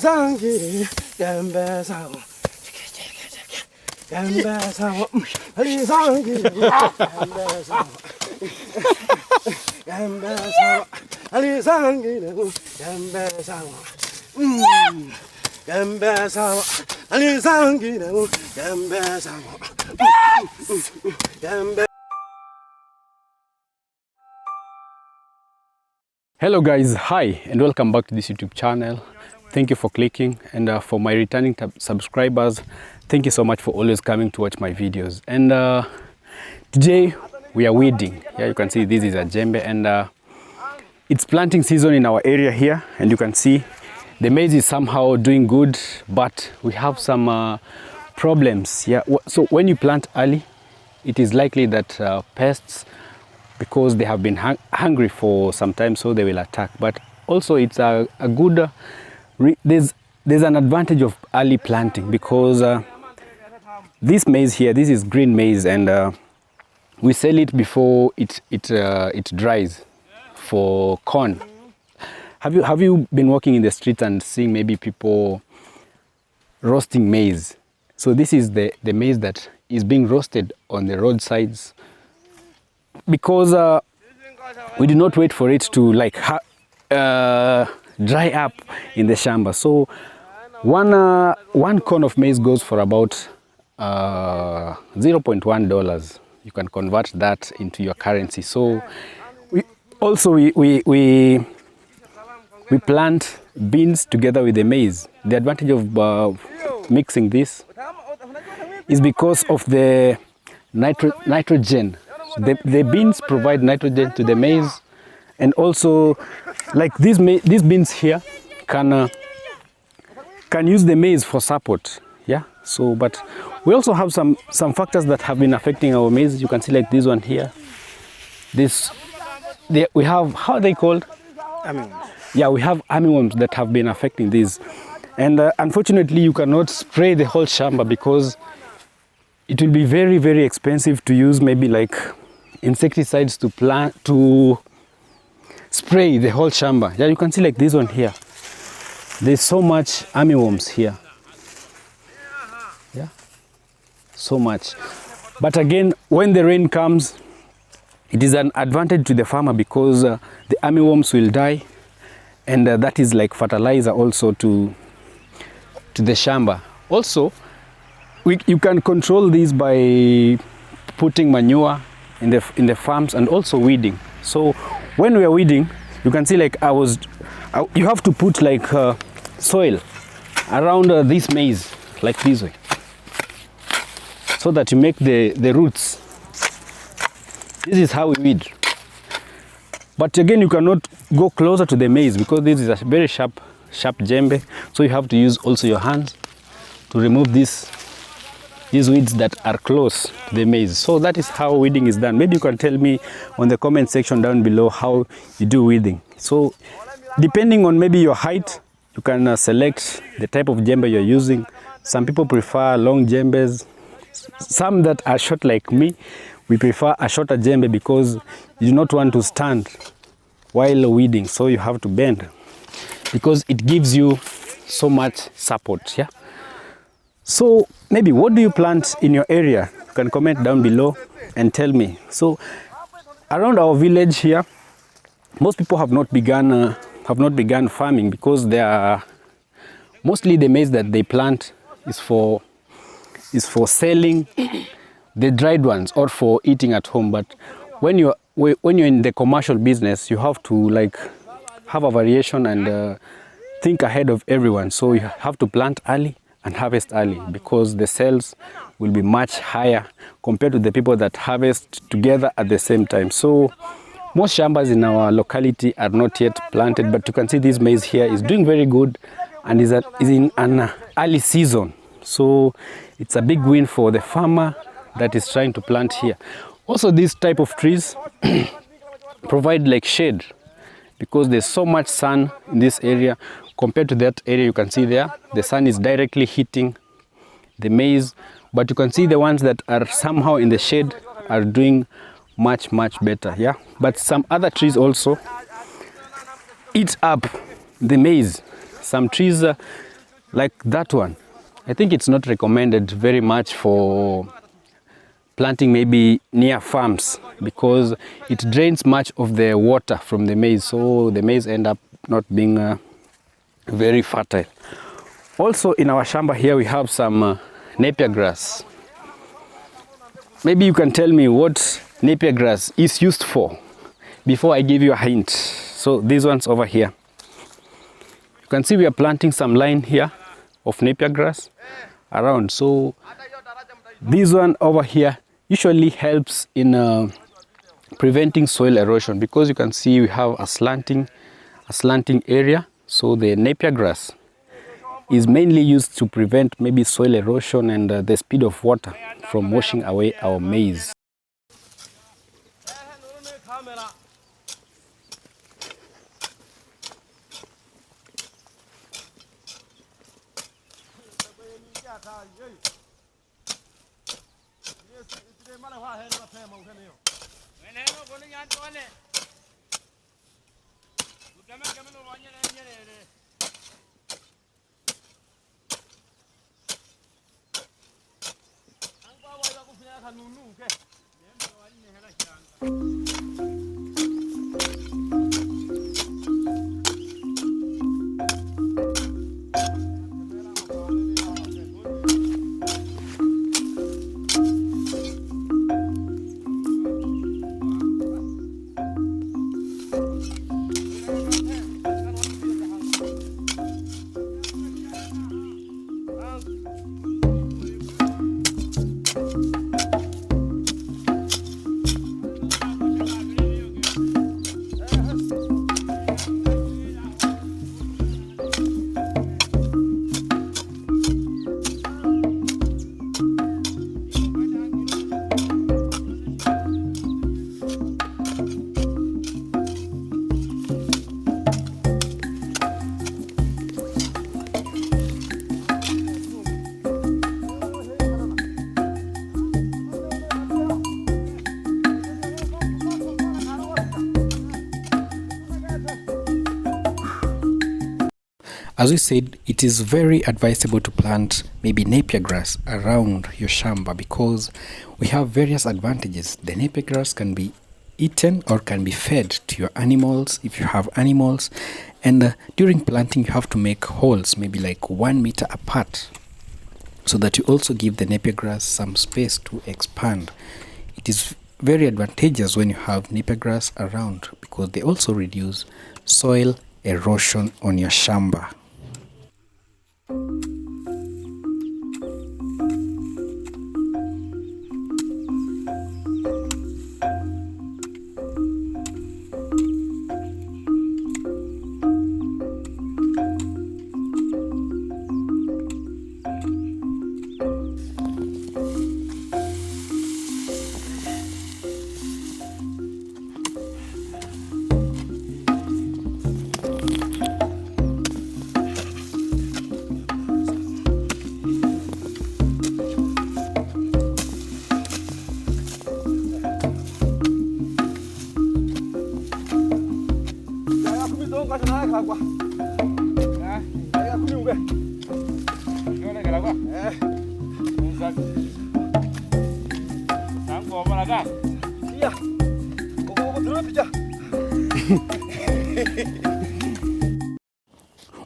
Alisangi, Gambasao, Gambasao, Alisangi, Gambasao, Gambasao, Alisangi, Gambasao, Gambasao, Alisangi, Gambasao, Gambasao. Hello guys, hi and welcome back to this YouTube channel. Thank you for clicking, and for my returning subscribers, thank you so much for always coming to watch my videos. And today we are weeding. Yeah, you can see this is a djembe, and it's planting season in our area here, and you can see the maize is somehow doing good, but we have some problems. Yeah, so when you plant early, it is likely that pests, because they have been hungry for some time, so they will attack. But also it's a good, there's an advantage of early planting, because this maize here, this is green maize, and we sell it before it dries for corn. Have you been walking in the street and seeing maybe people roasting maize? So this is the maize that is being roasted on the roadsides, because we do not wait for it to like dry up in the shamba. So one corn of maize goes for about $0.1. You can convert that into your currency. So we plant beans together with the maize. The advantage of mixing this is because of the nitrogen. The beans provide nitrogen to the maize, and also like these beans here can use the maize for support. Yeah. So, but we also have some factors that have been affecting our maize. You can see like this one here. We have, how are they called? Armyworms. Yeah, we have armyworms that have been affecting these, and unfortunately you cannot spray the whole shamba, because it will be very, very expensive to use maybe like insecticides to spray the whole shamba. Yeah, you can see like this one here. There's so much armyworms here. Yeah, so much. But again, when the rain comes, it is an advantage to the farmer, because the armyworms will die, and that is like fertilizer also to the shamba. Also, you can control this by putting manure in the farms, and also weeding. So when we are weeding, you can see like you have to put like soil around this maize, like this way, so that you make the roots. This is how we weed. But again, you cannot go closer to the maize, because this is a very sharp djembe. So you have to use also your hands to remove these weeds that are close to the maize. So that is how weeding is done. Maybe you can tell me on the comment section down below how you do weeding. So depending on maybe your height, you can select the type of djembe you're using. Some people prefer long djembes. Some that are short like me, we prefer a shorter djembe, because you do not want to stand while weeding. So you have to bend, because it gives you so much support. Yeah. So maybe what do you plant in your area? You can comment down below and tell me. So around our village here, most people have not begun farming, because they are mostly the maize that they plant is for selling the dried ones, or for eating at home. But when you're in the commercial business, you have to like have a variation and think ahead of everyone. So you have to plant early and harvest early, because the sales will be much higher compared to the people that harvest together at the same time. So most shambas in our locality are not yet planted, but you can see this maize here is doing very good, and is in an early season. So it's a big win for the farmer that is trying to plant here. Also, this type of trees provide like shade, because there's so much sun in this area. Compared to that area, you can see there, the sun is directly hitting the maize. But you can see the ones that are somehow in the shade are doing much better. Yeah. But some other trees also eat up the maize. some trees like that one. I think it's not recommended very much for planting maybe near farms because it drains much of the water from the maize, so the maize end up not being very fertile. Also in our shamba here we have some napier grass. Maybe you can tell me what napier grass is used for before I give you a hint. So these ones over here, you can see we are planting some line here of napier grass around. So this one over here usually helps in preventing soil erosion because you can see we have a slanting area. So the napier grass is mainly used to prevent maybe soil erosion and the speed of water from washing away our maize. As we said, it is very advisable to plant maybe napier grass around your shamba because we have various advantages. The napier grass can be eaten or can be fed to your animals if you have animals, and during planting you have to make holes maybe like 1 meter apart so that you also give the napier grass some space to expand. It is very advantageous when you have napier grass around because they also reduce soil erosion on your shamba.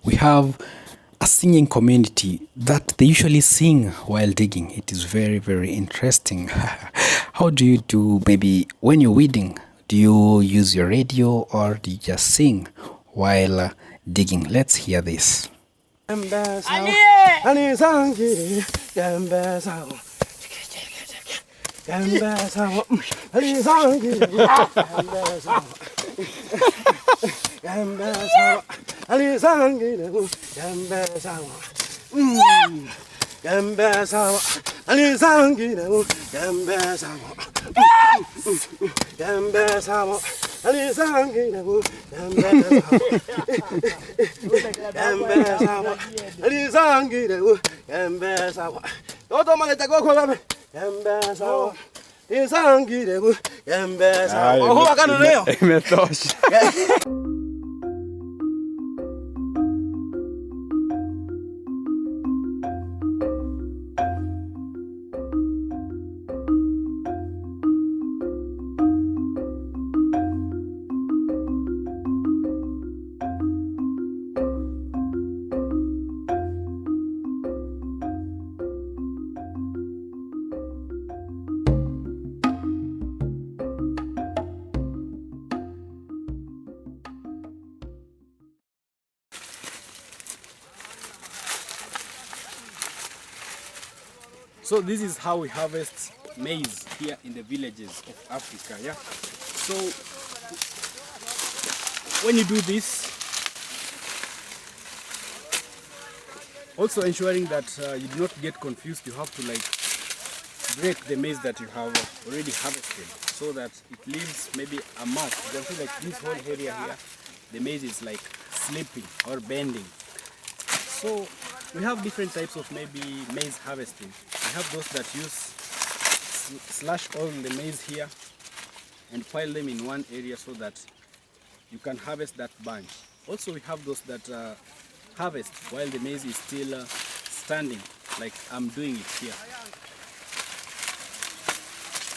We have a singing community that they usually sing while digging. It is very, very interesting. How do you do, maybe when you're weeding, do you use your radio or do you just sing while digging? Let's hear this. So this is how we harvest maize here in the villages of Africa. Yeah. So when you do this, also ensuring that you do not get confused, you have to like break the maize that you have already harvested so that it leaves maybe a mark. You can see like this whole area here, the maize is like slipping or bending. So we have different types of maybe maize harvesting. We have those that use slash all the maize here and pile them in one area so that you can harvest that bunch. Also we have those that harvest while the maize is still standing, like I'm doing it here.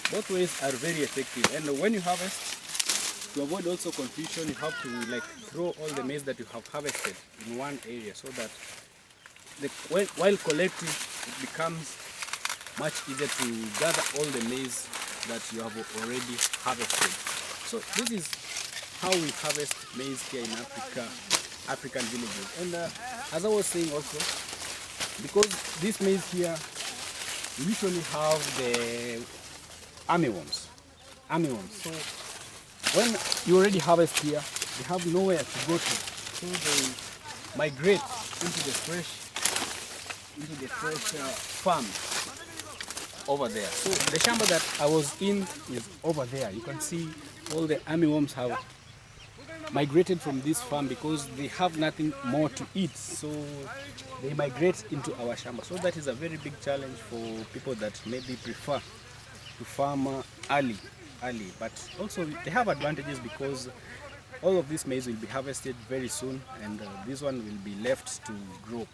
Both ways are very effective, and when you harvest, to avoid also confusion, you have to like throw all the maize that you have harvested in one area so that while collecting, it becomes much easier to gather all the maize that you have already harvested. So this is how we harvest maize here in African villages. And as I was saying also, because this maize here, we usually have the armyworms. So when you already harvest here, they have nowhere to go to, so they migrate into the fresh farm over there. So the shamba that I was in is over there. You can see all the armyworms have migrated from this farm because they have nothing more to eat, so they migrate into our shamba. So that is a very big challenge for people that maybe prefer to farm early, but also they have advantages because all of this maize will be harvested very soon, and this one will be left to grow.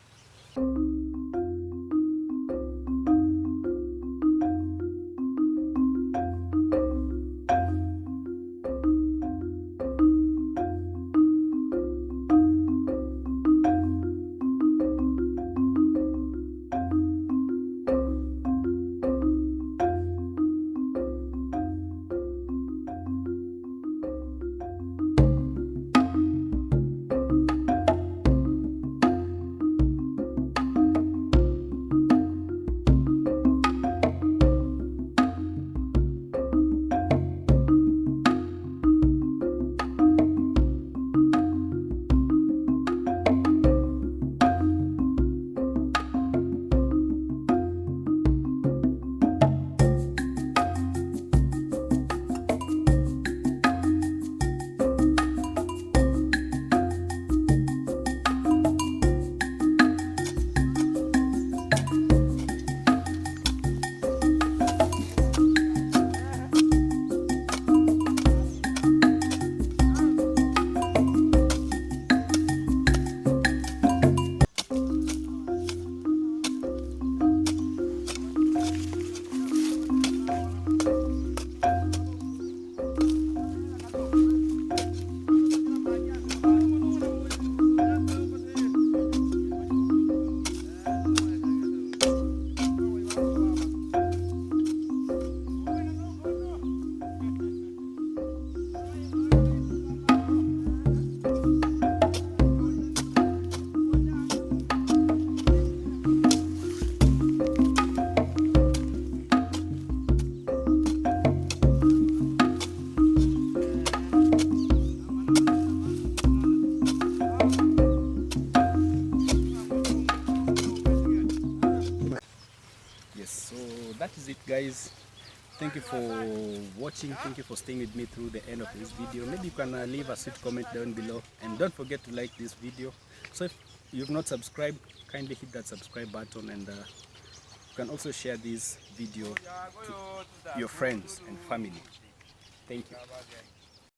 That is it, guys. Thank you for watching. Thank you for staying with me through the end of this video. Maybe you can leave a sweet comment down below, and don't forget to like this video. So if you've not subscribed, kindly hit that subscribe button, and you can also share this video to your friends and family. Thank you.